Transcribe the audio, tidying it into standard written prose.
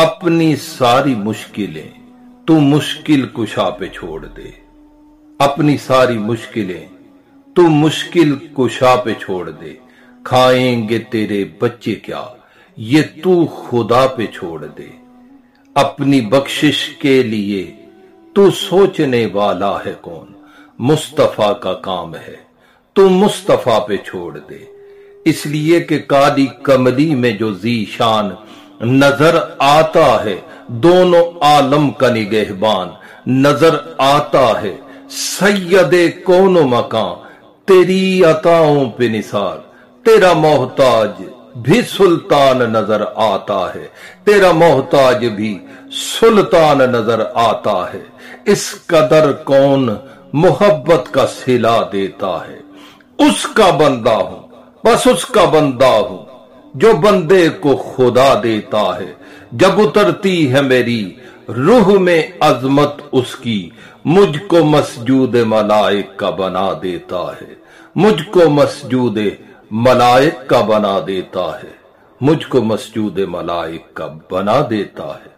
اپنی ساری مشکلیں تو مشکل کشا پہ چھوڑ دے، اپنی ساری مشکلیں تو مشکل کشا پہ چھوڑ دے، کھائیں گے تیرے بچے کیا یہ تو خدا پہ چھوڑ دے، اپنی بخشش کے لیے تو سوچنے والا ہے کون، مصطفیٰ کا کام ہے تو مصطفیٰ پہ چھوڑ دے، اس لیے کہ کالی کملی میں جو ذی شان نظر آتا ہے، دونوں عالم کا نگہبان نظر آتا ہے، سید کون و مکان تیری عطاؤں پہ نثار، تیرا محتاج بھی سلطان نظر آتا ہے، تیرا محتاج بھی سلطان نظر آتا ہے، اس قدر کون محبت کا صلہ دیتا ہے، اس کا بندہ ہوں بس اس کا بندہ ہوں جو بندے کو خدا دیتا ہے، جب اترتی ہے میری روح میں عظمت اس کی، مجھ کو مسجود ملائک کا بنا دیتا ہے، مجھ کو مسجود ملائک کا بنا دیتا ہے، مجھ کو مسجود ملائک کا بنا دیتا ہے۔